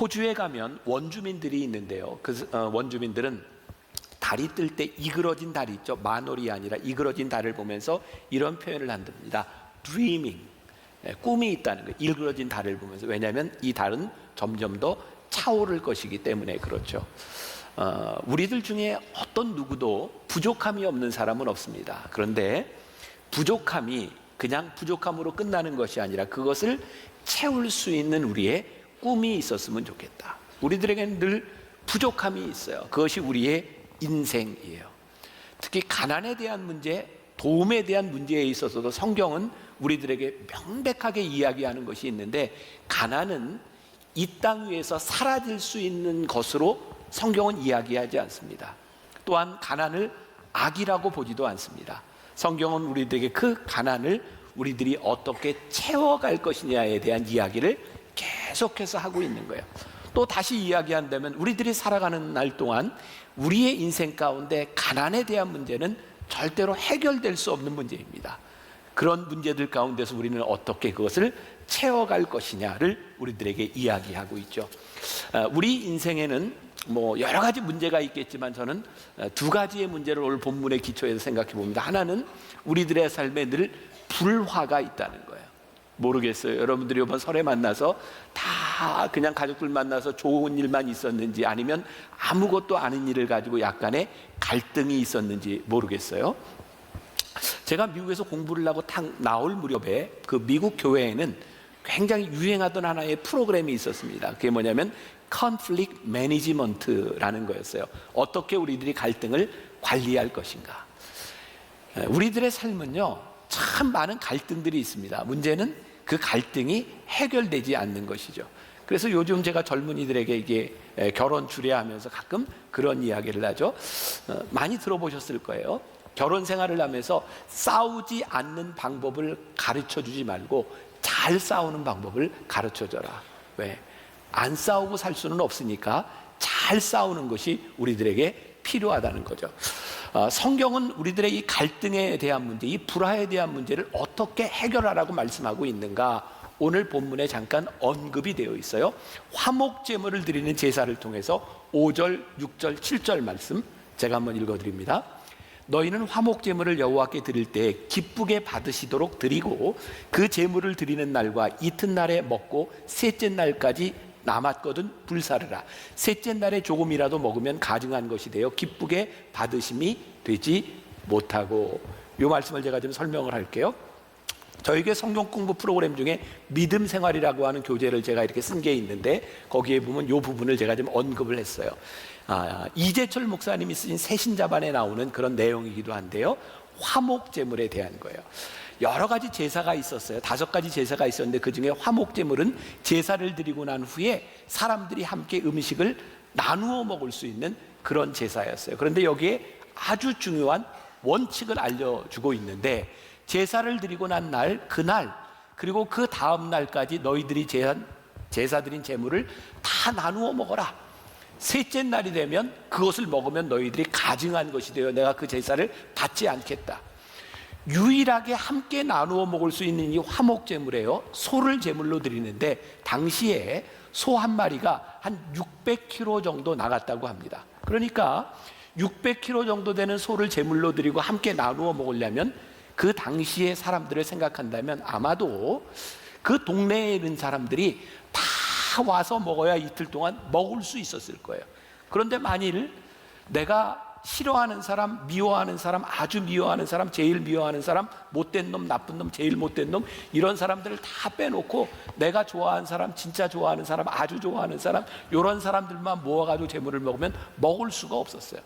호주에 가면 원주민들이 있는데요. 원주민들은 달이 뜰 때 이그러진 달이 있죠. 만월이 아니라 이그러진 달을 보면서 이런 표현을 한답니다. Dreaming, 꿈이 있다는 거예요. 이그러진 달을 보면서. 왜냐하면 이 달은 점점 더 차오를 것이기 때문에 그렇죠. 우리들 중에 어떤 누구도 부족함이 없는 사람은 없습니다. 그런데 부족함이 그냥 부족함으로 끝나는 것이 아니라 그것을 채울 수 있는 우리의 꿈이 있었으면 좋겠다. 우리들에게는 늘 부족함이 있어요. 그것이 우리의 인생이에요. 특히 가난에 대한 문제, 도움에 대한 문제에 있어서도 성경은 우리들에게 명백하게 이야기하는 것이 있는데, 가난은 이 땅 위에서 사라질 수 있는 것으로 성경은 이야기하지 않습니다. 또한 가난을 악이라고 보지도 않습니다. 성경은 우리들에게 그 가난을 우리들이 어떻게 채워갈 것이냐에 대한 이야기를 계속해서 하고 있는 거예요. 또 다시 이야기한다면 우리들이 살아가는 날 동안 우리의 인생 가운데 가난에 대한 문제는 절대로 해결될 수 없는 문제입니다. 그런 문제들 가운데서 우리는 어떻게 그것을 채워갈 것이냐를 우리들에게 이야기하고 있죠. 우리 인생에는 여러 가지 문제가 있겠지만 저는 두 가지의 문제를 오늘 본문의 기초에서 생각해 봅니다. 하나는 우리들의 삶에 늘 불화가 있다는 거예요. 모르겠어요. 여러분들이 이번 설에 만나서 다 그냥 가족들 만나서 좋은 일만 있었는지, 아니면 아무것도 아닌 일을 가지고 약간의 갈등이 있었는지 모르겠어요. 제가 미국에서 공부를 하고 딱 나올 무렵에 그 미국 교회에는 굉장히 유행하던 하나의 프로그램이 있었습니다. 그게 뭐냐면 Conflict Management라는 거였어요. 어떻게 우리들이 갈등을 관리할 것인가. 우리들의 삶은요, 참 많은 갈등들이 있습니다. 문제는 그 갈등이 해결되지 않는 것이죠. 그래서 요즘 제가 젊은이들에게 이게 결혼 주례하면서 가끔 그런 이야기를 하죠. 많이 들어보셨을 거예요. 결혼 생활을 하면서 싸우지 않는 방법을 가르쳐 주지 말고 잘 싸우는 방법을 가르쳐 줘라. 왜? 안 싸우고 살 수는 없으니까 잘 싸우는 것이 우리들에게 필요하다는 거죠. 성경은 우리들의 이 갈등에 대한 문제, 이 불화에 대한 문제를 어떻게 해결하라고 말씀하고 있는가, 오늘 본문에 잠깐 언급이 되어 있어요. 화목제물을 드리는 제사를 통해서 5절, 6절, 7절 말씀 제가 한번 읽어드립니다. 너희는 화목제물을 여호와께 드릴 때 기쁘게 받으시도록 드리고, 그 제물을 드리는 날과 이튿날에 먹고 셋째 날까지 남았거든 불사르라. 셋째 날에 조금이라도 먹으면 가증한 것이 되어 기쁘게 받으심이 되지 못하고. 이 말씀을 제가 좀 설명을 할게요. 저에게 성경 공부 프로그램 중에 믿음 생활이라고 하는 교재를 제가 이렇게 쓴 게 있는데, 거기에 보면 이 부분을 제가 좀 언급을 했어요. 이재철 목사님이 쓰신 새신자반에 나오는 그런 내용이기도 한데요, 화목제물에 대한 거예요. 여러 가지 제사가 있었어요. 5가지 제사가 있었는데 그 중에 화목제물은 제사를 드리고 난 후에 사람들이 함께 음식을 나누어 먹을 수 있는 그런 제사였어요. 그런데 여기에 아주 중요한 원칙을 알려주고 있는데, 제사를 드리고 난 날, 그날, 그리고 그 다음 날까지 너희들이 제사 드린 제물을 다 나누어 먹어라. 셋째 날이 되면 그것을 먹으면 너희들이 가증한 것이 되어 내가 그 제사를 받지 않겠다. 유일하게 함께 나누어 먹을 수 있는 이 화목제물이에요. 소를 제물로 드리는데 당시에 소 한 마리가 한 600kg 정도 나갔다고 합니다. 그러니까 600kg 정도 되는 소를 제물로 드리고 함께 나누어 먹으려면, 그 당시의 사람들을 생각한다면 아마도 그 동네에 있는 사람들이 다 와서 먹어야 이틀 동안 먹을 수 있었을 거예요. 그런데 만일 내가 싫어하는 사람, 미워하는 사람, 아주 미워하는 사람, 제일 미워하는 사람, 못된 놈, 나쁜 놈, 제일 못된 놈, 이런 사람들을 다 빼놓고 내가 좋아하는 사람, 진짜 좋아하는 사람, 아주 좋아하는 사람, 이런 사람들만 모아가지고 제물을 먹으면 먹을 수가 없었어요.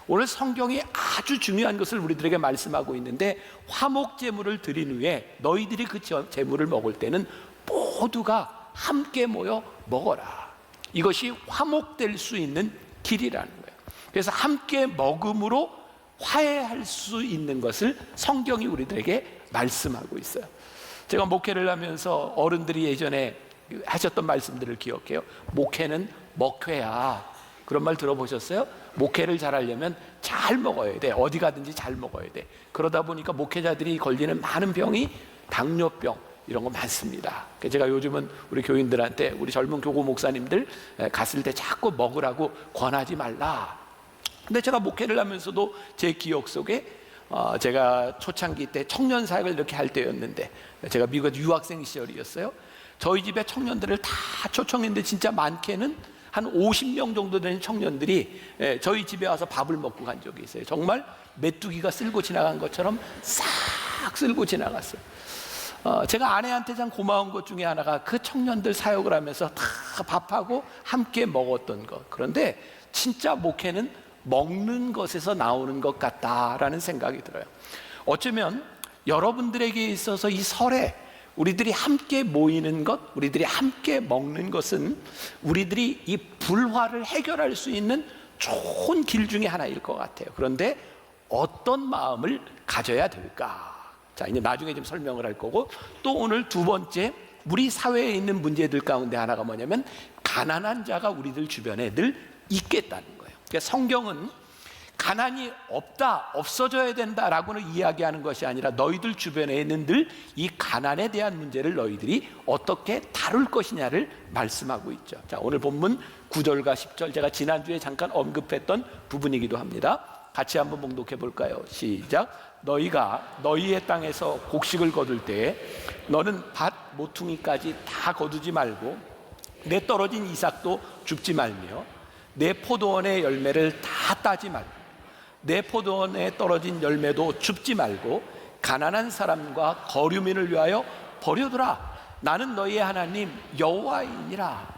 오늘 성경이 아주 중요한 것을 우리들에게 말씀하고 있는데, 화목제물을 드린 후에 너희들이 그 제물을 먹을 때는 모두가 함께 모여 먹어라. 이것이 화목될 수 있는 길이라는 거예요. 그래서 함께 먹음으로 화해할 수 있는 것을 성경이 우리들에게 말씀하고 있어요. 제가 목회를 하면서 어른들이 예전에 하셨던 말씀들을 기억해요. 목회는 먹회야. 그런 말 들어보셨어요? 목회를 잘하려면 잘 먹어야 돼. 어디 가든지 잘 먹어야 돼. 그러다 보니까 목회자들이 걸리는 많은 병이 당뇨병, 이런 거 많습니다. 제가 요즘은 우리 교인들한테, 우리 젊은 교구 목사님들 갔을 때 자꾸 먹으라고 권하지 말라. 근데 제가 목회를 하면서도 제 기억 속에 제가 초창기 때 청년 사역을 이렇게 할 때였는데, 제가 미국 유학생 시절이었어요. 저희 집에 청년들을 다 초청했는데 진짜 많게는 한 50명 정도 되는 청년들이 저희 집에 와서 밥을 먹고 간 적이 있어요. 정말 메뚜기가 쓸고 지나간 것처럼 싹 쓸고 지나갔어요. 제가 아내한테 참 고마운 것 중에 하나가 그 청년들 사역을 하면서 다 밥하고 함께 먹었던 것. 그런데 진짜 목회는 먹는 것에서 나오는 것 같다라는 생각이 들어요. 어쩌면 여러분들에게 있어서 이 설에 우리들이 함께 모이는 것, 우리들이 함께 먹는 것은 우리들이 이 불화를 해결할 수 있는 좋은 길 중에 하나일 것 같아요. 그런데 어떤 마음을 가져야 될까? 자, 이제 나중에 좀 설명을 할 거고, 또 오늘 두 번째, 우리 사회에 있는 문제들 가운데 하나가 뭐냐면 가난한 자가 우리들 주변에 늘 있겠다는 거예요. 그러니까 성경은 가난이 없다, 없어져야 된다라고는 이야기하는 것이 아니라 너희들 주변에 있는 늘 이 가난에 대한 문제를 너희들이 어떻게 다룰 것이냐를 말씀하고 있죠. 자, 오늘 본문 9절과 10절, 제가 지난주에 잠깐 언급했던 부분이기도 합니다. 같이 한번 봉독해 볼까요? 시작. 너희가 너희의 땅에서 곡식을 거둘 때 너는 밭 모퉁이까지 다 거두지 말고 내 떨어진 이삭도 줍지 말며 내 포도원의 열매를 다 따지 말고 내 포도원에 떨어진 열매도 줍지 말고 가난한 사람과 거류민을 위하여 버려두라. 나는 너희의 하나님 여호와이니라.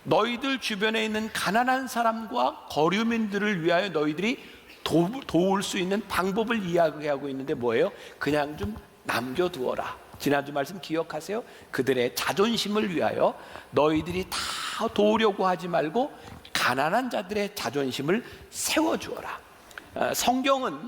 너희들 주변에 있는 가난한 사람과 거류민들을 위하여 너희들이 도울 수 있는 방법을 이야기하고 있는데 뭐예요? 그냥 좀 남겨두어라. 지난주 말씀 기억하세요? 그들의 자존심을 위하여 너희들이 다 도우려고 하지 말고 가난한 자들의 자존심을 세워주어라. 성경은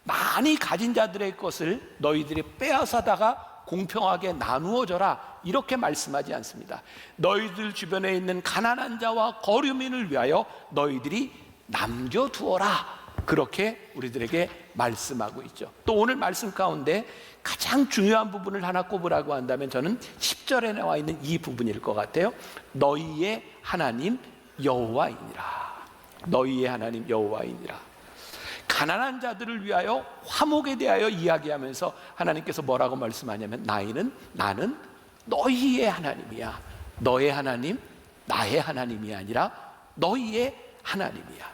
많이 가진 자들의 것을 너희들이 빼앗아다가 공평하게 나누어 줘라 이렇게 말씀하지 않습니다. 너희들 주변에 있는 가난한 자와 거류민을 위하여 너희들이 남겨두어라, 그렇게 우리들에게 말씀하고 있죠. 또 오늘 말씀 가운데 가장 중요한 부분을 하나 꼽으라고 한다면 저는 10절에 나와 있는 이 부분일 것 같아요. 너희의 하나님 여호와이니라. 너희의 하나님 여호와이니라. 가난한 자들을 위하여 화목에 대하여 이야기하면서 하나님께서 뭐라고 말씀하냐면 나는 너희의 하나님이야. 너의 하나님, 나의 하나님이 아니라 너희의 하나님이야.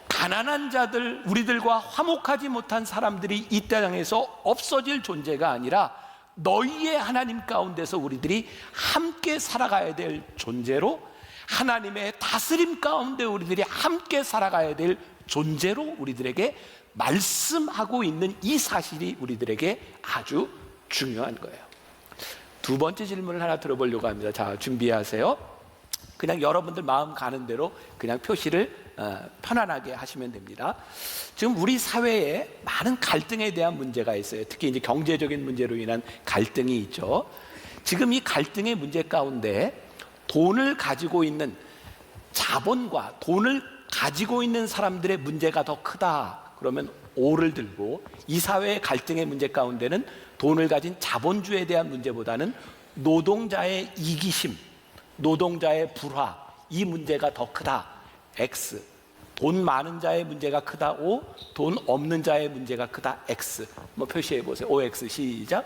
가난한 자들, 우리들과 화목하지 못한 사람들이 이 땅에서 없어질 존재가 아니라 너희의 하나님 가운데서 우리들이 함께 살아가야 될 존재로, 하나님의 다스림 가운데 우리들이 함께 살아가야 될 존재로 우리들에게 말씀하고 있는 이 사실이 우리들에게 아주 중요한 거예요. 두 번째 질문을 하나 들어보려고 합니다. 자, 준비하세요. 그냥 여러분들 마음 가는 대로 그냥 표시를 편안하게 하시면 됩니다. 지금 우리 사회에 많은 갈등에 대한 문제가 있어요. 특히 이제 경제적인 문제로 인한 갈등이 있죠. 지금 이 갈등의 문제 가운데 돈을 가지고 있는 자본과 돈을 가지고 있는 사람들의 문제가 더 크다 그러면 O를 들고, 이 사회의 갈등의 문제 가운데는 돈을 가진 자본주의에 대한 문제보다는 노동자의 이기심, 노동자의 불화, 이 문제가 더 크다 X. 돈 많은 자의 문제가 크다 O, 돈 없는 자의 문제가 크다 X. 뭐 표시해 보세요. OX 시작.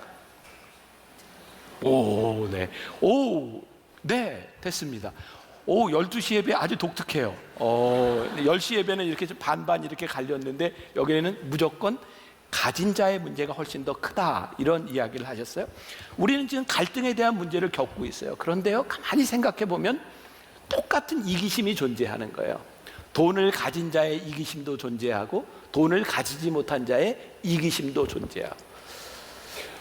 오, 네. 오, 네, 됐습니다. 오, 12시 예배 아주 독특해요. 10시 예배는 이렇게 좀 반반 이렇게 갈렸는데 여기에는 무조건 가진 자의 문제가 훨씬 더 크다, 이런 이야기를 하셨어요. 우리는 지금 갈등에 대한 문제를 겪고 있어요. 그런데요, 가만히 생각해 보면 똑같은 이기심이 존재하는 거예요. 돈을 가진 자의 이기심도 존재하고 돈을 가지지 못한 자의 이기심도 존재하고,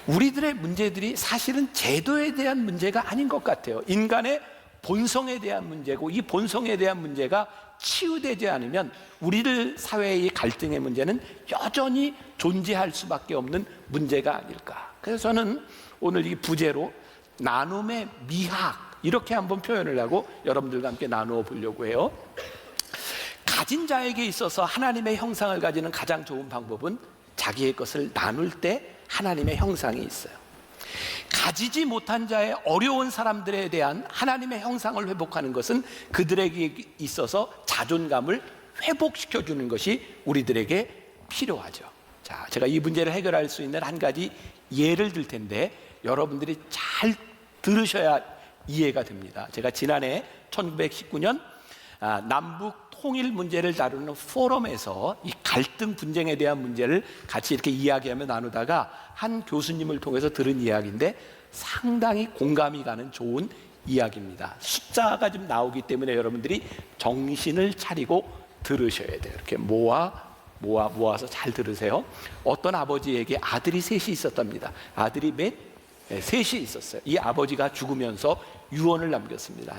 우리들의 문제들이 사실은 제도에 대한 문제가 아닌 것 같아요. 인간의 본성에 대한 문제고, 이 본성에 대한 문제가 치유되지 않으면 우리들 사회의 갈등의 문제는 여전히 존재할 수밖에 없는 문제가 아닐까. 그래서 저는 오늘 이 부제로 나눔의 미학, 이렇게 한번 표현을 하고 여러분들과 함께 나누어 보려고 해요. 가진 자에게 있어서 하나님의 형상을 가지는 가장 좋은 방법은 자기의 것을 나눌 때 하나님의 형상이 있어요. 가지지 못한 자의 어려운 사람들에 대한 하나님의 형상을 회복하는 것은 그들에게 있어서 자존감을 회복시켜주는 것이 우리들에게 필요하죠. 자, 제가 이 문제를 해결할 수 있는 한 가지 예를 들 텐데 여러분들이 잘 들으셔야 이해가 됩니다. 제가 지난해 1919년 남북 통일 문제를 다루는 포럼에서 이 갈등 분쟁에 대한 문제를 같이 이렇게 이야기하며 나누다가 한 교수님을 통해서 들은 이야기인데 상당히 공감이 가는 좋은 이야기입니다. 숫자가 좀 나오기 때문에 여러분들이 정신을 차리고 들으셔야 돼요. 이렇게 모아서 잘 들으세요. 어떤 아버지에게 아들이 셋이 있었답니다. 아들이 셋이 있었어요. 이 아버지가 죽으면서 유언을 남겼습니다.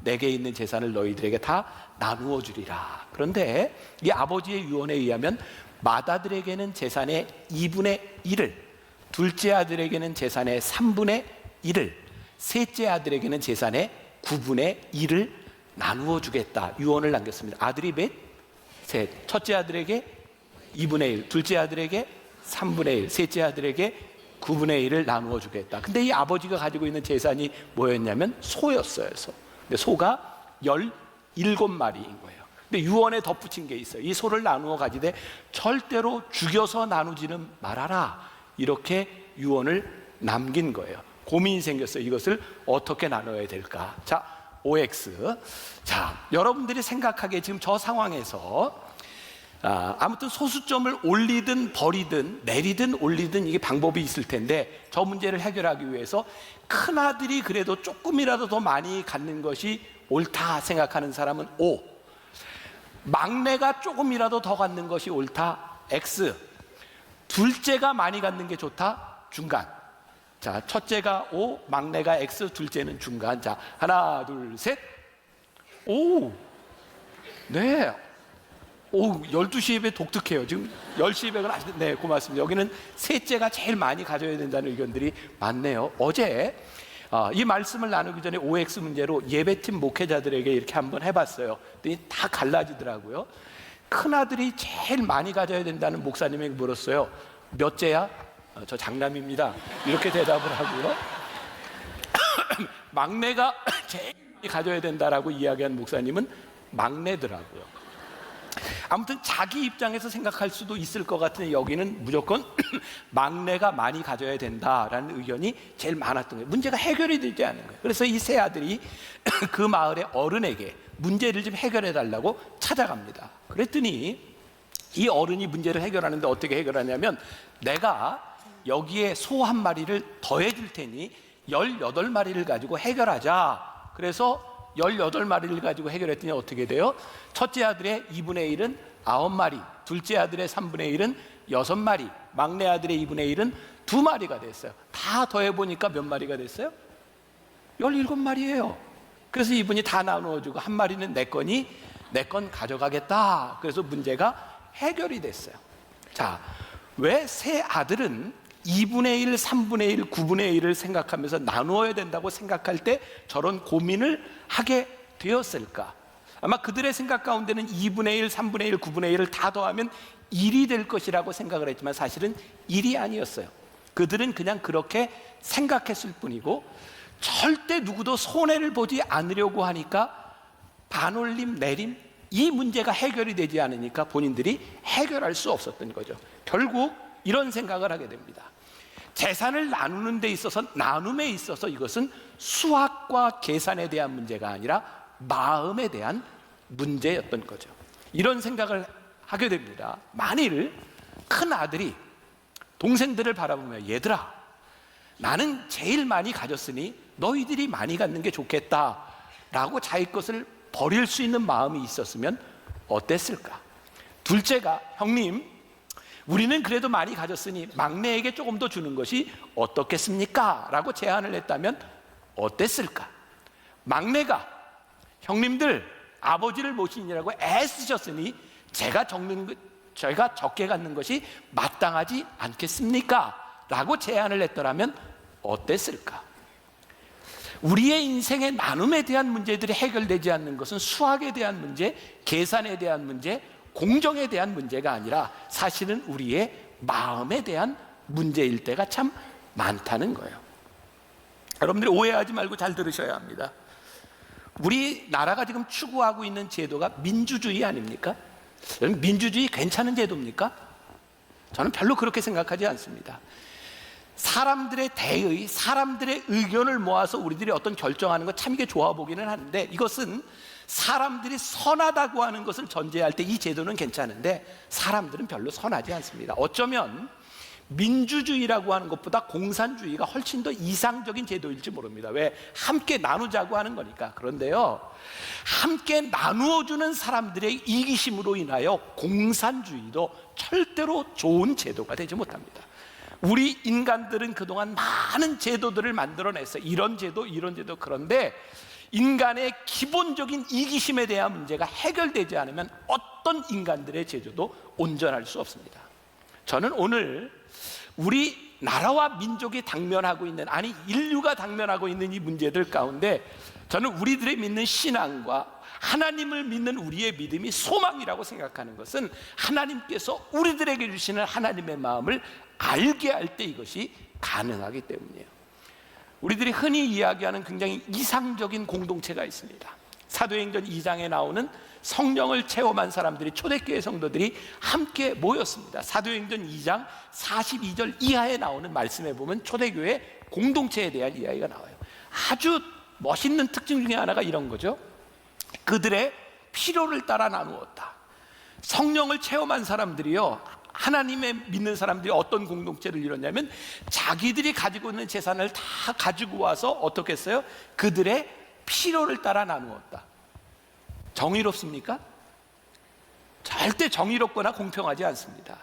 내게 있는 재산을 너희들에게 다 나누어 주리라. 그런데 이 아버지의 유언에 의하면 맏아들에게는 재산의 2분의 1을, 둘째 아들에게는 재산의 3분의 1을, 셋째 아들에게는 재산의 9분의 1을 나누어 주겠다. 유언을 남겼습니다. 아들이 셋. 첫째 아들에게 2분의 1, 둘째 아들에게 3분의 1, 셋째 아들에게 9분의 1을 나누어 주겠다. 근데 이 아버지가 가지고 있는 재산이 뭐였냐면 소였어요. 근데 소가 17마리인 거예요. 근데 유언에 덧붙인 게 있어요. 이 소를 나누어 가지되 절대로 죽여서 나누지는 말아라. 이렇게 유언을 남긴 거예요. 고민이 생겼어요. 이것을 어떻게 나눠야 될까? 자, OX. 자, 여러분들이 생각하기에 지금 저 상황에서 아무튼 소수점을 올리든 버리든 내리든 올리든 이게 방법이 있을 텐데 저 문제를 해결하기 위해서 큰아들이 그래도 조금이라도 더 많이 갖는 것이 옳다 생각하는 사람은 O, 막내가 조금이라도 더 갖는 것이 옳다 X, 둘째가 많이 갖는 게 좋다 중간. 자, 첫째가 O, 막내가 X, 둘째는 중간. 자, 하나 둘 셋. 오, 네. 오, 12시에 배 독특해요. 지금 10시에 배가 아직, 네, 고맙습니다. 여기는 셋째가 제일 많이 가져야 된다는 의견들이 많네요. 어제 이 말씀을 나누기 전에 OX 문제로 예배팀 목회자들에게 이렇게 한번 해봤어요. 근데 다 갈라지더라고요. 큰아들이 제일 많이 가져야 된다는 목사님에게 물었어요. 몇째야? 저 장남입니다. 이렇게 대답을 하고요. 막내가 제일 가져야 된다라고 이야기한 목사님은 막내더라고요. 아무튼 자기 입장에서 생각할 수도 있을 것 같은데 여기는 무조건 막내가 많이 가져야 된다라는 의견이 제일 많았던 거예요. 문제가 해결이 되지 않는 거예요. 그래서 이 세 아들이 그 마을의 어른에게 문제를 좀 해결해 달라고 찾아갑니다. 그랬더니 이 어른이 문제를 해결하는데 어떻게 해결하냐면 내가 여기에 소 한 마리를 더해 줄 테니 18마리를 가지고 해결하자. 그래서 18마리를 가지고 해결했더니 어떻게 돼요? 첫째 아들의 2분의 1은 9마리, 둘째 아들의 3분의 1은 6마리, 막내 아들의 2분의 1은 2마리가 됐어요. 다 더해보니까 몇 마리가 됐어요? 17마리예요. 그래서 이분이 다 나누어주고 한 마리는 내 거니 내 건 가져가겠다. 그래서 문제가 해결이 됐어요. 자, 왜 세 아들은 2분의 1, 3분의 1, 9분의 1을 생각하면서 나누어야 된다고 생각할 때 저런 고민을 하게 되었을까? 아마 그들의 생각 가운데는 2분의 1, 3분의 1, 9분의 1을 다 더하면 1이 될 것이라고 생각을 했지만 사실은 1이 아니었어요. 그들은 그냥 그렇게 생각했을 뿐이고 절대 누구도 손해를 보지 않으려고 하니까 반올림, 내림, 이 문제가 해결이 되지 않으니까 본인들이 해결할 수 없었던 거죠. 결국 이런 생각을 하게 됩니다. 재산을 나누는 데 있어서, 나눔에 있어서 이것은 수학과 계산에 대한 문제가 아니라 마음에 대한 문제였던 거죠. 이런 생각을 하게 됩니다. 만일 큰 아들이 동생들을 바라보며 얘들아, 나는 제일 많이 가졌으니 너희들이 많이 갖는 게 좋겠다 라고 자기 것을 버릴 수 있는 마음이 있었으면 어땠을까? 둘째가 형님, 우리는 그래도 많이 가졌으니 막내에게 조금 더 주는 것이 어떻겠습니까? 라고 제안을 했다면 어땠을까? 막내가 형님들 아버지를 모시느라고 애쓰셨으니 제가 적게 갖는 것이 마땅하지 않겠습니까? 라고 제안을 했더라면 어땠을까? 우리의 인생의 나눔에 대한 문제들이 해결되지 않는 것은 수학에 대한 문제, 계산에 대한 문제, 공정에 대한 문제가 아니라 사실은 우리의 마음에 대한 문제일 때가 참 많다는 거예요. 여러분들이 오해하지 말고 잘 들으셔야 합니다. 우리나라가 지금 추구하고 있는 제도가 민주주의 아닙니까? 여러분, 민주주의 괜찮은 제도입니까? 저는 별로 그렇게 생각하지 않습니다. 사람들의 대의, 사람들의 의견을 모아서 우리들이 어떤 결정하는 거 참 이게 좋아 보기는 하는데, 이것은 사람들이 선하다고 하는 것을 전제할 때 이 제도는 괜찮은데 사람들은 별로 선하지 않습니다. 어쩌면 민주주의라고 하는 것보다 공산주의가 훨씬 더 이상적인 제도일지 모릅니다. 왜? 함께 나누자고 하는 거니까. 그런데요, 함께 나누어주는 사람들의 이기심으로 인하여 공산주의도 절대로 좋은 제도가 되지 못합니다. 우리 인간들은 그동안 많은 제도들을 만들어냈어요. 이런 제도, 이런 제도. 그런데 인간의 기본적인 이기심에 대한 문제가 해결되지 않으면 어떤 인간들의 제도도 온전할 수 없습니다. 저는 오늘 우리 나라와 민족이 당면하고 있는, 아니 인류가 당면하고 있는 이 문제들 가운데 저는 우리들의 믿는 신앙과 하나님을 믿는 우리의 믿음이 소망이라고 생각하는 것은 하나님께서 우리들에게 주시는 하나님의 마음을 알게 할 때 이것이 가능하기 때문이에요. 우리들이 흔히 이야기하는 굉장히 이상적인 공동체가 있습니다. 사도행전 2장에 나오는 성령을 체험한 사람들이, 초대교회 성도들이 함께 모였습니다. 사도행전 2장 42절 이하에 나오는 말씀에 보면 초대교회 공동체에 대한 이야기가 나와요. 아주 멋있는 특징 중에 하나가 이런 거죠. 그들의 필요를 따라 나누었다. 성령을 체험한 사람들이요, 하나님의 믿는 사람들이 어떤 공동체를 이뤘냐면 자기들이 가지고 있는 재산을 다 가지고 와서 어떻게 했어요? 그들의 필요를 따라 나누었다. 정의롭습니까? 절대 정의롭거나 공평하지 않습니다.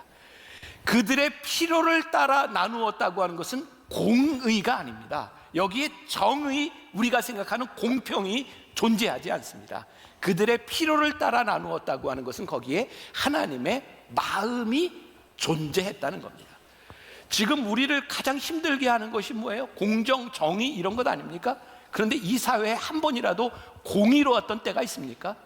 그들의 필요를 따라 나누었다고 하는 것은 공의가 아닙니다. 여기에 정의, 우리가 생각하는 공평이 존재하지 않습니다. 그들의 필요를 따라 나누었다고 하는 것은 거기에 하나님의 마음이 존재했다는 겁니다. 지금 우리를 가장 힘들게 하는 것이 뭐예요? 공정, 정의 이런 것 아닙니까? 그런데 이 사회에 한 번이라도 공의로웠던 때가 있습니까?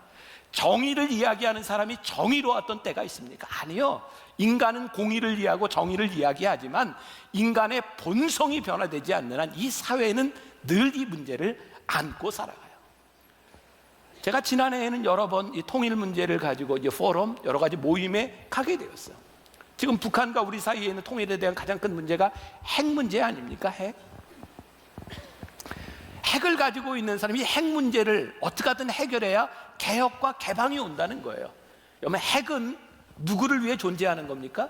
정의를 이야기하는 사람이 정의로웠던 때가 있습니까? 아니요. 인간은 공의를 이해하고 정의를 이야기하지만 인간의 본성이 변화되지 않는 한 이 사회는 늘 이 문제를 안고 살아가요. 제가 지난해에는 여러 번 이 통일 문제를 가지고 이제 포럼, 여러 가지 모임에 가게 되었어요. 지금 북한과 우리 사이에 있는 통일에 대한 가장 큰 문제가 핵 문제 아닙니까? 핵을 가지고 있는 사람이 핵 문제를 어떻게 하든 해결해야 개혁과 개방이 온다는 거예요. 여러분, 핵은 누구를 위해 존재하는 겁니까?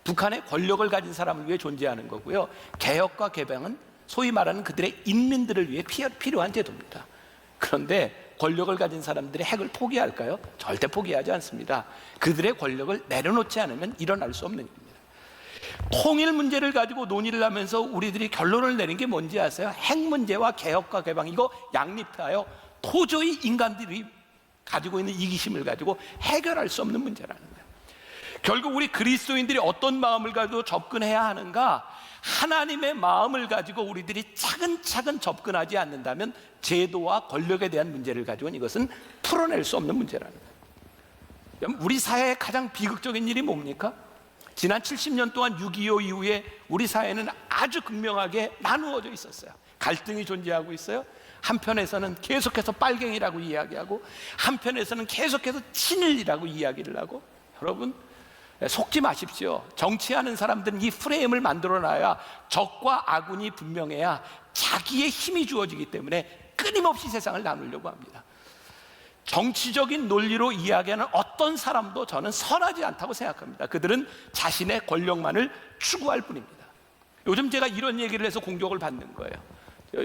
북한의 권력을 가진 사람을 위해 존재하는 거고요. 개혁과 개방은 소위 말하는 그들의 인민들을 위해 필요한 제도입니다. 그런데 권력을 가진 사람들이 핵을 포기할까요? 절대 포기하지 않습니다. 그들의 권력을 내려놓지 않으면 일어날 수 없는 일입니다. 통일 문제를 가지고 논의를 하면서 우리들이 결론을 내린 게 뭔지 아세요? 핵 문제와 개혁과 개방, 이거 양립하여 도저히 인간들이 가지고 있는 이기심을 가지고 해결할 수 없는 문제라는 거예요. 결국 우리 그리스도인들이 어떤 마음을 가지고 접근해야 하는가? 하나님의 마음을 가지고 우리들이 차근차근 접근하지 않는다면 제도와 권력에 대한 문제를 가지고는 이것은 풀어낼 수 없는 문제라는 거예요. 우리 사회의 가장 비극적인 일이 뭡니까? 지난 70년 동안 6.25 이후에 우리 사회는 아주 극명하게 나누어져 있었어요. 갈등이 존재하고 있어요. 한편에서는 계속해서 빨갱이라고 이야기하고, 한편에서는 계속해서 친일이라고 이야기를 하고. 여러분, 속지 마십시오. 정치하는 사람들은 이 프레임을 만들어놔야 적과 아군이 분명해야 자기의 힘이 주어지기 때문에 끊임없이 세상을 나누려고 합니다. 정치적인 논리로 이야기하는 어떤 사람도 저는 선하지 않다고 생각합니다. 그들은 자신의 권력만을 추구할 뿐입니다. 요즘 제가 이런 얘기를 해서 공격을 받는 거예요.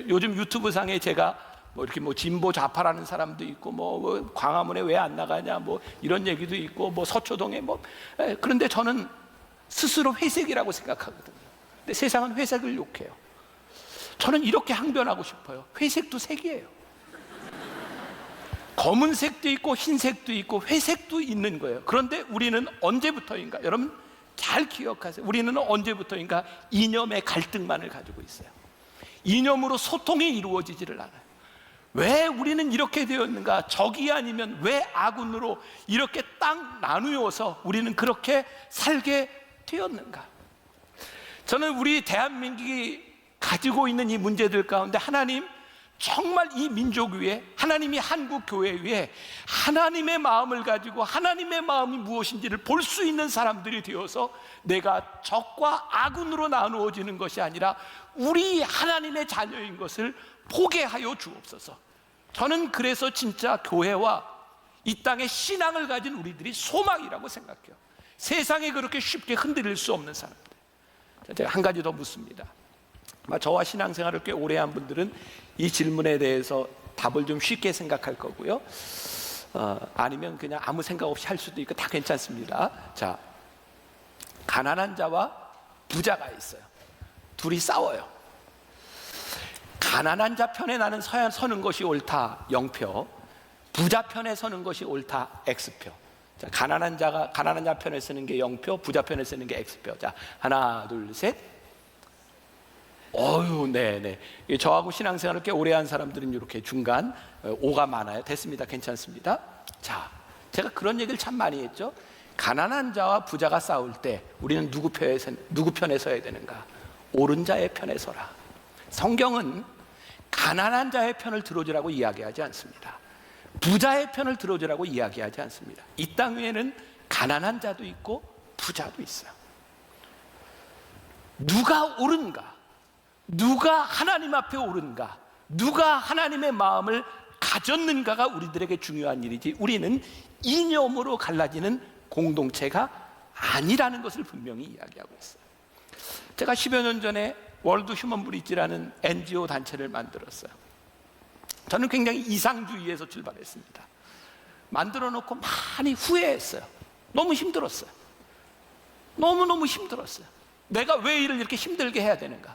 요즘 유튜브 상에 제가 이렇게 진보 좌파라는 사람도 있고 광화문에 왜 안 나가냐 이런 얘기도 있고 서초동에 그런데 저는 스스로 회색이라고 생각하거든요. 근데 세상은 회색을 욕해요. 저는 이렇게 항변하고 싶어요. 회색도 색이에요. 검은색도 있고 흰색도 있고 회색도 있는 거예요. 그런데 우리는 언제부터인가, 여러분 잘 기억하세요. 우리는 언제부터인가 이념의 갈등만을 가지고 있어요. 이념으로 소통이 이루어지지를 않아요. 왜 우리는 이렇게 되었는가? 적이 아니면 왜 아군으로 이렇게 딱 나누어서 우리는 그렇게 살게 되었는가? 저는 우리 대한민국이 가지고 있는 이 문제들 가운데 하나님 정말 이 민족 위에, 하나님이 한국 교회 위에 하나님의 마음을 가지고 하나님의 마음이 무엇인지를 볼 수 있는 사람들이 되어서 내가 적과 아군으로 나누어지는 것이 아니라 우리 하나님의 자녀인 것을 보게 하여 주옵소서. 저는 그래서 진짜 교회와 이 땅에 신앙을 가진 우리들이 소망이라고 생각해요. 세상에 그렇게 쉽게 흔들릴 수 없는 사람들. 제가 한 가지 더 묻습니다. 저와 신앙생활을 꽤 오래 한 분들은 이 질문에 대해서 답을 좀 쉽게 생각할 거고요. 아니면 그냥 아무 생각 없이 할 수도 있고 다 괜찮습니다. 자, 가난한 자와 부자가 있어요. 둘이 싸워요. 가난한 자 편에 나는 서는 것이 옳다 0표, 부자 편에 서는 것이 옳다 X표. 자, 가난한 자 편에 서는 게 0표, 부자 편에 서는 게 X표. 자, 하나 둘 셋. 네네. 저하고 신앙생활을 꽤 오래 한 사람들은 이렇게 중간 O가 많아요. 됐습니다. 괜찮습니다. 자, 제가 그런 얘기를 참 많이 했죠. 가난한 자와 부자가 싸울 때 우리는 누구 편에 서야 되는가? 옳은 자의 편에 서라. 성경은 가난한 자의 편을 들어주라고 이야기하지 않습니다. 부자의 편을 들어주라고 이야기하지 않습니다. 이 땅 위에는 가난한 자도 있고 부자도 있어요. 누가 옳은가? 누가 하나님 앞에 옳은가? 누가 하나님의 마음을 가졌는가가 우리들에게 중요한 일이지, 우리는 이념으로 갈라지는 공동체가 아니라는 것을 분명히 이야기하고 있어요. 제가 10여 년 전에 월드 휴먼 브릿지라는 NGO 단체를 만들었어요. 저는 굉장히 이상주의에서 출발했습니다. 만들어 놓고 많이 후회했어요. 너무 힘들었어요. 너무너무 힘들었어요. 내가 왜 일을 이렇게 힘들게 해야 되는가?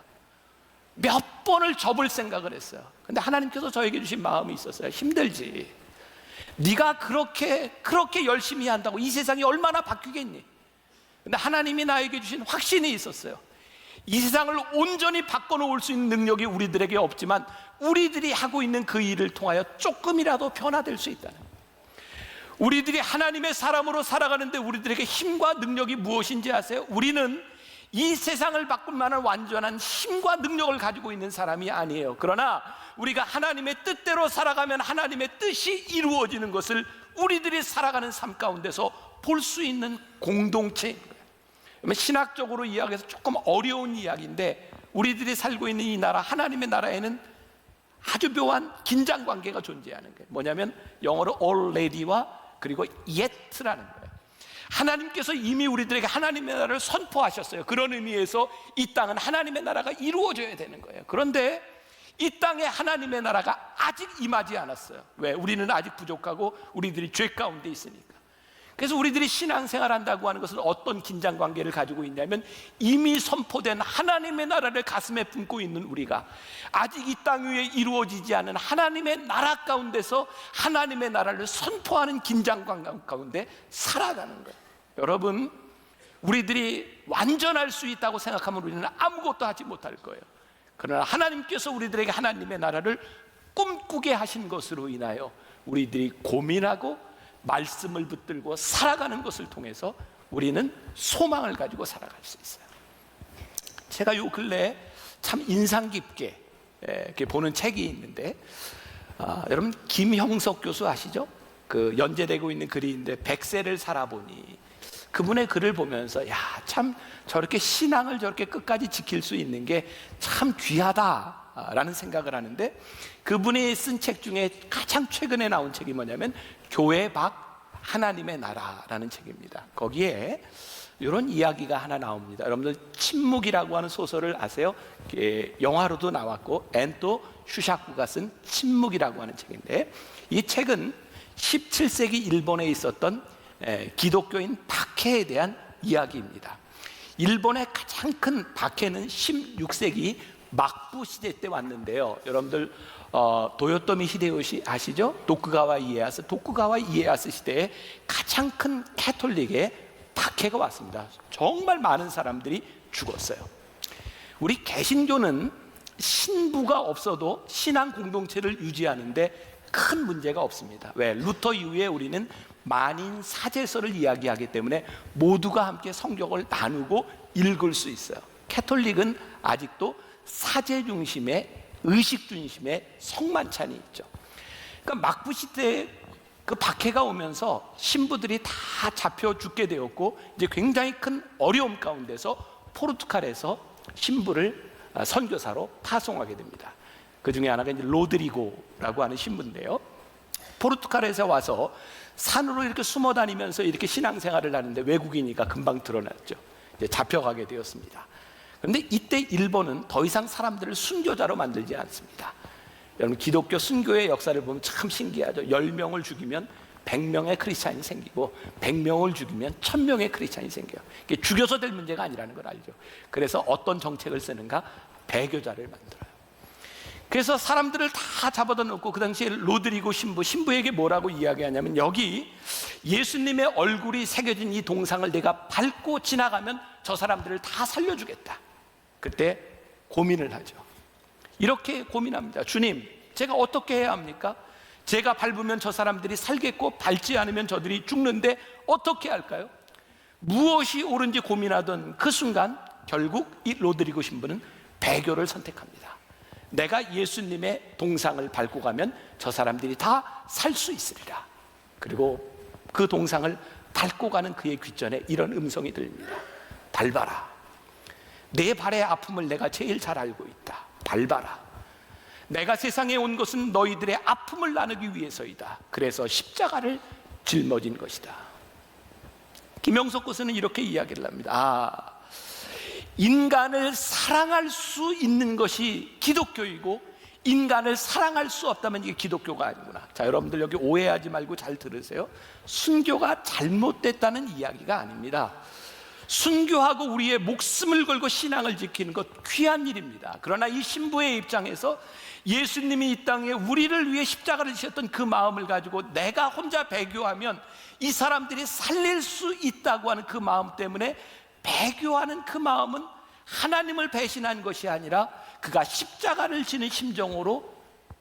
몇 번을 접을 생각을 했어요. 근데 하나님께서 저에게 주신 마음이 있었어요. 힘들지. 네가 그렇게 열심히 한다고 이 세상이 얼마나 바뀌겠니? 근데 하나님이 나에게 주신 확신이 있었어요. 이 세상을 온전히 바꿔놓을 수 있는 능력이 우리들에게 없지만 우리들이 하고 있는 그 일을 통하여 조금이라도 변화될 수 있다는, 우리들이 하나님의 사람으로 살아가는데 우리들에게 힘과 능력이 무엇인지 아세요? 우리는 이 세상을 바꿀 만한 완전한 힘과 능력을 가지고 있는 사람이 아니에요. 그러나 우리가 하나님의 뜻대로 살아가면 하나님의 뜻이 이루어지는 것을 우리들이 살아가는 삶 가운데서 볼 수 있는 공동체인 거예요. 신학적으로 이야기해서 조금 어려운 이야기인데, 우리들이 살고 있는 이 나라, 하나님의 나라에는 아주 묘한 긴장 관계가 존재하는 거예요. 뭐냐면 영어로 already와 그리고 yet라는 거예요. 하나님께서 이미 우리들에게 하나님의 나라를 선포하셨어요. 그런 의미에서 이 땅은 하나님의 나라가 이루어져야 되는 거예요. 그런데 이 땅에 하나님의 나라가 아직 임하지 않았어요. 왜? 우리는 아직 부족하고 우리들이 죄 가운데 있으니까. 그래서 우리들이 신앙생활 한다고 하는 것은 어떤 긴장관계를 가지고 있냐면, 이미 선포된 하나님의 나라를 가슴에 품고 있는 우리가 아직 이 땅 위에 이루어지지 않은 하나님의 나라 가운데서 하나님의 나라를 선포하는 긴장관계 가운데 살아가는 거예요. 여러분, 우리들이 완전할 수 있다고 생각하면 우리는 아무것도 하지 못할 거예요. 그러나 하나님께서 우리들에게 하나님의 나라를 꿈꾸게 하신 것으로 인하여 우리들이 고민하고 말씀을 붙들고 살아가는 것을 통해서 우리는 소망을 가지고 살아갈 수 있어요. 제가 요 근래에 참 인상 깊게 이렇게 보는 책이 있는데, 여러분 김형석 교수 아시죠? 그 연재되고 있는 글인데, 100세를 살아보니, 그분의 글을 보면서 참 저렇게 신앙을 저렇게 끝까지 지킬 수 있는 게 참 귀하다라는 생각을 하는데, 그분이 쓴 책 중에 가장 최근에 나온 책이 뭐냐면 교회 밖 하나님의 나라라는 책입니다. 거기에 이런 이야기가 하나 나옵니다. 여러분들 침묵이라고 하는 소설을 아세요? 영화로도 나왔고 앤또 슈샤쿠가 쓴 침묵이라고 하는 책인데, 이 책은 17세기 일본에 있었던 기독교인 박해에 대한 이야기입니다. 일본의 가장 큰 박해는 16세기 막부 시대 때 왔는데요. 여러분들 도요토미 히데요시 아시죠? 도쿠가와 이에야스 시대에 가장 큰 캐톨릭의 박해가 왔습니다. 정말 많은 사람들이 죽었어요. 우리 개신교는 신부가 없어도 신앙 공동체를 유지하는데 큰 문제가 없습니다. 왜? 루터 이후에 우리는 만인 사제서를 이야기하기 때문에 모두가 함께 성경을 나누고 읽을 수 있어요. 캐톨릭은 아직도 사제 중심의, 의식 중심의 성만찬이 있죠. 그러니까 막부시 때 그 박해가 오면서 신부들이 다 잡혀 죽게 되었고, 이제 굉장히 큰 어려움 가운데서 포르투갈에서 신부를 선교사로 파송하게 됩니다. 그 중에 하나가 이제 로드리고라고 하는 신부인데요. 포르투갈에서 와서 산으로 이렇게 숨어 다니면서 이렇게 신앙생활을 하는데 외국인이니까 금방 드러났죠. 이제 잡혀가게 되었습니다. 그런데 이때 일본은 더 이상 사람들을 순교자로 만들지 않습니다. 여러분, 기독교 순교의 역사를 보면 참 신기하죠. 10명을 죽이면 100명의 크리스찬이 생기고 100명을 죽이면 1000명의 크리스찬이 생겨요. 이게 죽여서 될 문제가 아니라는 걸 알죠. 그래서 어떤 정책을 쓰는가? 배교자를 만들어요. 그래서 사람들을 다 잡아다 놓고 그 당시에 로드리고 신부에게 뭐라고 이야기하냐면, 여기 예수님의 얼굴이 새겨진 이 동상을 내가 밟고 지나가면 저 사람들을 다 살려주겠다. 그때 고민을 하죠. 이렇게 고민합니다. 주님, 제가 어떻게 해야 합니까? 제가 밟으면 저 사람들이 살겠고 밟지 않으면 저들이 죽는데 어떻게 할까요? 무엇이 옳은지 고민하던 그 순간 결국 이 로드리고 신부는 배교를 선택합니다. 내가 예수님의 동상을 밟고 가면 저 사람들이 다 살 수 있으리라. 그리고 그 동상을 밟고 가는 그의 귓전에 이런 음성이 들립니다. 밟아라. 내 발의 아픔을 내가 제일 잘 알고 있다. 밟아라. 내가 세상에 온 것은 너희들의 아픔을 나누기 위해서이다. 그래서 십자가를 짊어진 것이다. 김영석 교수는 이렇게 이야기를 합니다. 인간을 사랑할 수 있는 것이 기독교이고 인간을 사랑할 수 없다면 이게 기독교가 아니구나. 자, 여러분들 여기 오해하지 말고 잘 들으세요. 순교가 잘못됐다는 이야기가 아닙니다. 순교하고 우리의 목숨을 걸고 신앙을 지키는 것 귀한 일입니다. 그러나 이 신부의 입장에서 예수님이 이 땅에 우리를 위해 십자가를 지셨던 그 마음을 가지고 내가 혼자 배교하면 이 사람들이 살릴 수 있다고 하는 그 마음 때문에 배교하는 그 마음은 하나님을 배신한 것이 아니라 그가 십자가를 지는 심정으로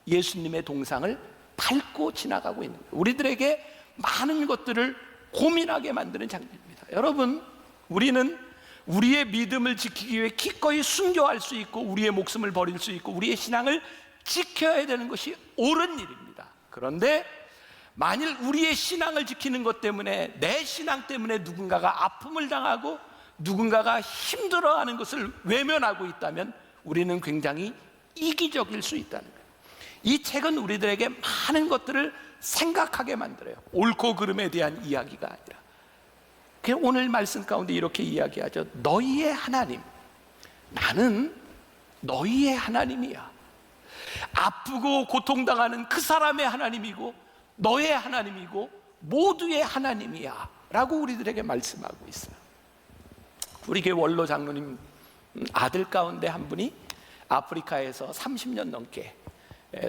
예수님의 동상을 밟고 지나가고 있는 거예요. 우리들에게 많은 것들을 고민하게 만드는 장면입니다. 여러분, 우리는 우리의 믿음을 지키기 위해 기꺼이 순교할 수 있고 우리의 목숨을 버릴 수 있고 우리의 신앙을 지켜야 되는 것이 옳은 일입니다. 그런데 만일 우리의 신앙을 지키는 것 때문에, 내 신앙 때문에 누군가가 아픔을 당하고 누군가가 힘들어하는 것을 외면하고 있다면 우리는 굉장히 이기적일 수 있다는 거예요. 이 책은 우리들에게 많은 것들을 생각하게 만들어요. 옳고 그름에 대한 이야기가 아니라. 그냥 오늘 말씀 가운데 이렇게 이야기하죠. 너희의 하나님, 나는 너희의 하나님이야. 아프고 고통당하는 그 사람의 하나님이고 너의 하나님이고 모두의 하나님이야 라고 우리들에게 말씀하고 있어요. 우리 교회 원로 장로님 아들 가운데 한 분이 아프리카에서 30년 넘게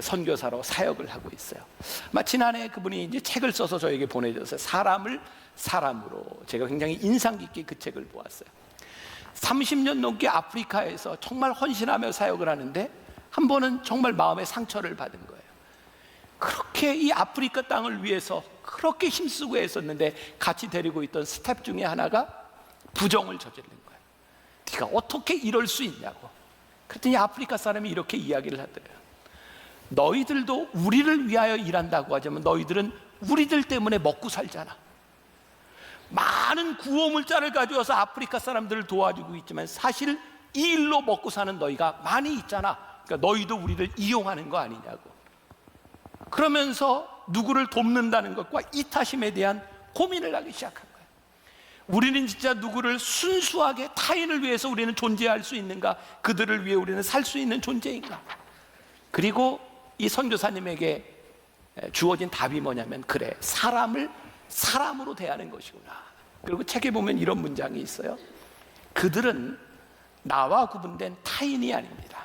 선교사로 사역을 하고 있어요. 지난해 그분이 이제 책을 써서 저에게 보내줬어요. 사람을 사람으로. 제가 굉장히 인상 깊게 그 책을 보았어요. 30년 넘게 아프리카에서 정말 헌신하며 사역을 하는데 한 번은 정말 마음의 상처를 받은 거예요. 그렇게 이 아프리카 땅을 위해서 그렇게 힘쓰고 애썼는데 같이 데리고 있던 스텝 중에 하나가 부정을 저지른 거예요. 네가 어떻게 이럴 수 있냐고. 그랬더니 아프리카 사람이 이렇게 이야기를 하더래요. 너희들도 우리를 위하여 일한다고 하자면 너희들은 우리들 때문에 먹고 살잖아. 많은 구호물자를 가져와서 아프리카 사람들을 도와주고 있지만 사실 이 일로 먹고 사는 너희가 많이 있잖아. 그러니까 너희도 우리를 이용하는 거 아니냐고. 그러면서 누구를 돕는다는 것과 이타심에 대한 고민을 하기 시작한 거예요. 우리는 진짜 누구를 순수하게 타인을 위해서 우리는 존재할 수 있는가? 그들을 위해 우리는 살 수 있는 존재인가? 그리고 이 선교사님에게 주어진 답이 뭐냐면, 그래, 사람을 사람으로 대하는 것이구나. 그리고 책에 보면 이런 문장이 있어요. 그들은 나와 구분된 타인이 아닙니다.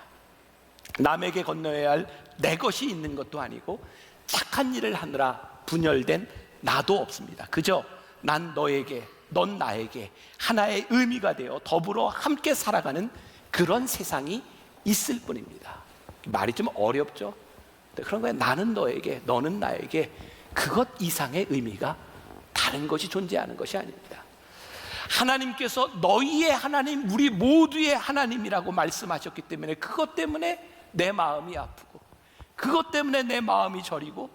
남에게 건너야 할 내 것이 있는 것도 아니고 착한 일을 하느라 분열된 나도 없습니다. 그저 난 너에게, 넌 나에게 하나의 의미가 되어 더불어 함께 살아가는 그런 세상이 있을 뿐입니다. 말이 좀 어렵죠? 그런 거예요. 나는 너에게, 너는 나에게 그것 이상의 의미가 다른 것이 존재하는 것이 아닙니다. 하나님께서 너희의 하나님, 우리 모두의 하나님이라고 말씀하셨기 때문에 그것 때문에 내 마음이 아프고, 그것 때문에 내 마음이 저리고,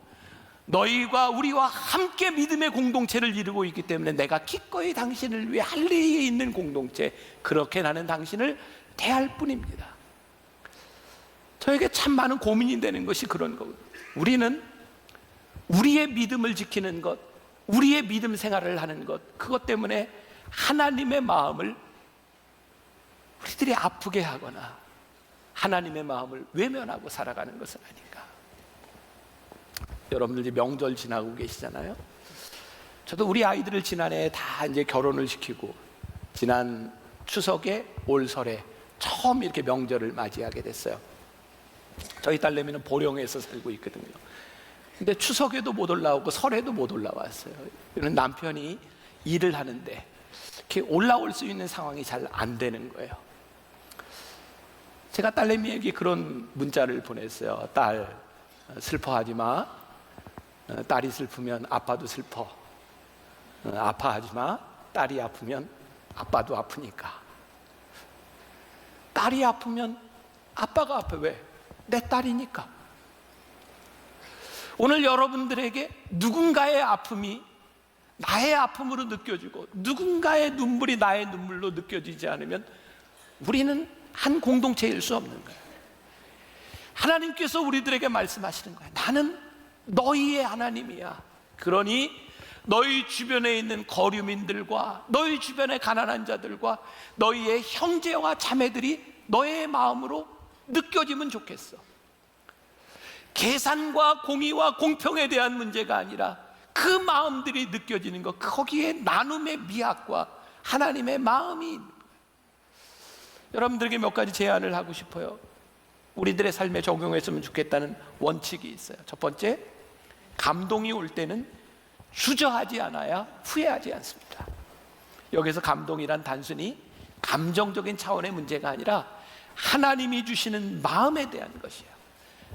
너희가 우리와 함께 믿음의 공동체를 이루고 있기 때문에 내가 기꺼이 당신을 위해 할례에 있는 공동체, 그렇게 나는 당신을 대할 뿐입니다. 저에게 참 많은 고민이 되는 것이 그런 거거든요. 우리는 우리의 믿음을 지키는 것, 우리의 믿음 생활을 하는 것, 그것 때문에 하나님의 마음을 우리들이 아프게 하거나 하나님의 마음을 외면하고 살아가는 것은 아닌가. 여러분들이 명절 지나고 계시잖아요. 저도 우리 아이들을 지난해 다 이제 결혼을 시키고 지난 추석에 올 설에 처음 이렇게 명절을 맞이하게 됐어요. 저희 딸내미는 보령에서 살고 있거든요. 근데 추석에도 못 올라오고 설에도 못 올라왔어요. 이런 남편이 일을 하는데 이렇게 올라올 수 있는 상황이 잘 안 되는 거예요. 제가 딸내미에게 그런 문자를 보냈어요. 딸, 슬퍼하지 마. 딸이 슬프면 아빠도 슬퍼. 아파하지 마. 딸이 아프면 아빠도 아프니까. 딸이 아프면 아빠가 아파. 왜? 내 딸이니까. 오늘 여러분들에게 누군가의 아픔이 나의 아픔으로 느껴지고 누군가의 눈물이 나의 눈물로 느껴지지 않으면 우리는 한 공동체일 수 없는 거예요. 하나님께서 우리들에게 말씀하시는 거예요. 나는 너희의 하나님이야. 그러니 너희 주변에 있는 거류민들과 너희 주변의 가난한 자들과 너희의 형제와 자매들이 너의 마음으로 느껴지면 좋겠어. 계산과 공의와 공평에 대한 문제가 아니라 그 마음들이 느껴지는 것, 거기에 나눔의 미학과 하나님의 마음이 있는 거예요. 여러분들에게 몇 가지 제안을 하고 싶어요. 우리들의 삶에 적용했으면 좋겠다는 원칙이 있어요. 첫 번째, 감동이 올 때는 주저하지 않아야 후회하지 않습니다. 여기서 감동이란 단순히 감정적인 차원의 문제가 아니라 하나님이 주시는 마음에 대한 것이에요.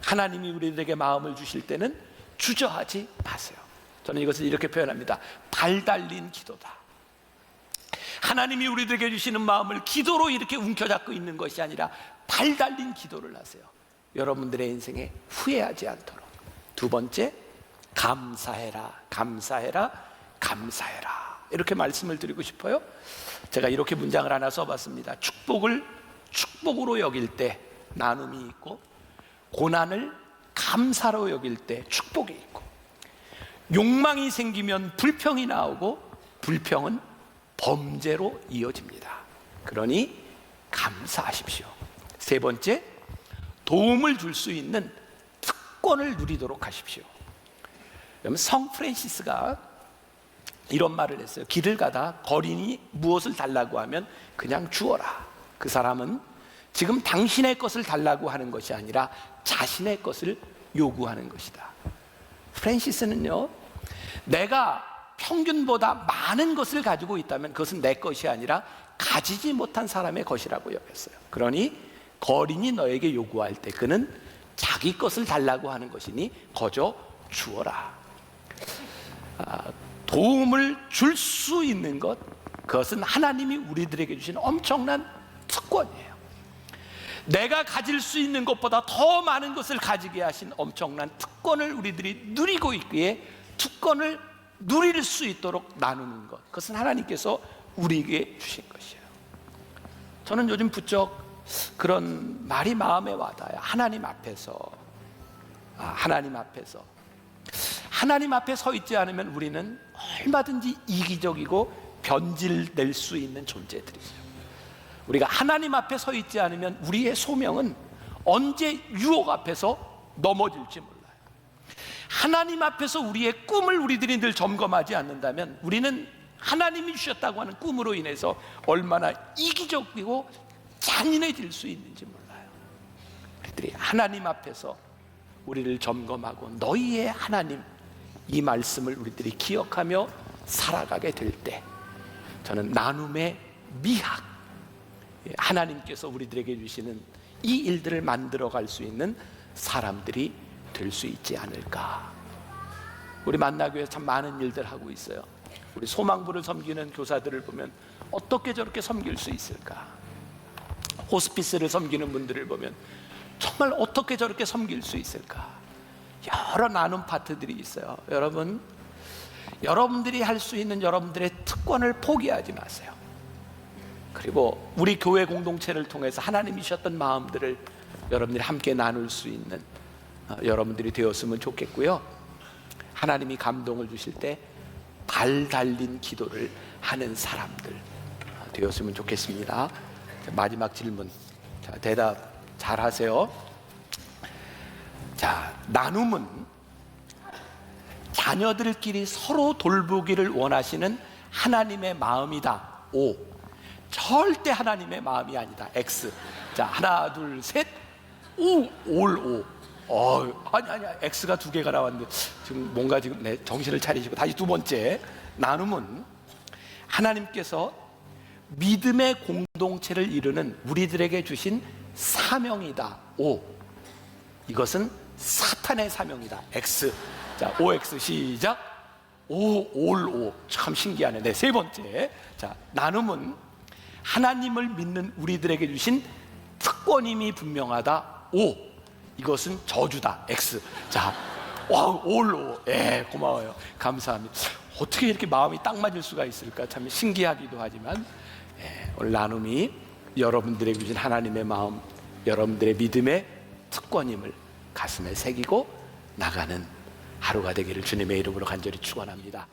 하나님이 우리들에게 마음을 주실 때는 주저하지 마세요. 저는 이것을 이렇게 표현합니다. 발 달린 기도다. 하나님이 우리들에게 주시는 마음을 기도로 이렇게 움켜잡고 있는 것이 아니라 발 달린 기도를 하세요. 여러분들의 인생에 후회하지 않도록. 두 번째, 감사해라, 감사해라, 감사해라. 이렇게 말씀을 드리고 싶어요. 제가 이렇게 문장을 하나 써봤습니다. 축복을 축복으로 여길 때 나눔이 있고, 고난을 감사로 여길 때 축복이 있고, 욕망이 생기면 불평이 나오고 불평은 범죄로 이어집니다. 그러니 감사하십시오. 세 번째, 도움을 줄 수 있는 특권을 누리도록 하십시오. 성 프란시스가 이런 말을 했어요. 길을 가다 거린이 무엇을 달라고 하면 그냥 주어라. 그 사람은 지금 당신의 것을 달라고 하는 것이 아니라 자신의 것을 요구하는 것이다. 프란시스는요, 내가 평균보다 많은 것을 가지고 있다면 그것은 내 것이 아니라 가지지 못한 사람의 것이라고 여겼어요. 그러니 거린이 너에게 요구할 때 그는 자기 것을 달라고 하는 것이니 거저 주어라. 도움을 줄 수 있는 것, 그것은 하나님이 우리들에게 주신 엄청난 특권이에요. 내가 가질 수 있는 것보다 더 많은 것을 가지게 하신 엄청난 특권을 우리들이 누리고 있기에 특권을 누릴 수 있도록 나누는 것, 그것은 하나님께서 우리에게 주신 것이에요. 저는 요즘 부쩍 그런 말이 마음에 와닿아요. 하나님 앞에서 하나님 앞에 서 있지 않으면 우리는 얼마든지 이기적이고 변질될 수 있는 존재들이죠. 우리가 하나님 앞에 서 있지 않으면 우리의 소명은 언제 유혹 앞에서 넘어질지 몰라요. 하나님 앞에서 우리의 꿈을 우리들이 늘 점검하지 않는다면 우리는 하나님이 주셨다고 하는 꿈으로 인해서 얼마나 이기적이고 잔인해질 수 있는지 몰라요. 우리들이 하나님 앞에서 우리를 점검하고 너희의 하나님, 이 말씀을 우리들이 기억하며 살아가게 될 때 저는 나눔의 미학, 하나님께서 우리들에게 주시는 이 일들을 만들어갈 수 있는 사람들이 될 수 있지 않을까. 우리 만나교회에서 참 많은 일들 하고 있어요. 우리 소망부를 섬기는 교사들을 보면 어떻게 저렇게 섬길 수 있을까? 호스피스를 섬기는 분들을 보면 정말 어떻게 저렇게 섬길 수 있을까? 여러 나눔 파트들이 있어요. 여러분, 여러분들이 할 수 있는 여러분들의 특권을 포기하지 마세요. 그리고 우리 교회 공동체를 통해서 하나님이 주셨던 마음들을 여러분들이 함께 나눌 수 있는 여러분들이 되었으면 좋겠고요. 하나님이 감동을 주실 때 발 달린 기도를 하는 사람들 되었으면 좋겠습니다. 마지막 질문, 자, 대답 잘 하세요. 자, 나눔은 자녀들끼리 서로 돌보기를 원하시는 하나님의 마음이다. O. 절대 하나님의 마음이 아니다. X. 자, 하나, 둘, 셋. O. 올 O. 아니야. X가 두 개가 나왔는데 지금 뭔가 지금 정신을 차리시고 다시 두 번째. 나눔은 하나님께서 믿음의 공동체를 이루는 우리들에게 주신 사명이다. O. 이것은 사탄의 사명이다. X. 자, OX 시작. 올 O. 참 신기하네. 네, 세 번째. 자, 나눔은 하나님을 믿는 우리들에게 주신 특권임이 분명하다. O. 이것은 저주다. X. 자, 올 O. 예, 고마워요. 감사합니다. 어떻게 이렇게 마음이 딱 맞을 수가 있을까? 참 신기하기도 하지만, 오늘 나눔이 여러분들에게 주신 하나님의 마음, 여러분들의 믿음의 특권임을 가슴에 새기고 나가는 하루가 되기를 주님의 이름으로 간절히 축원합니다.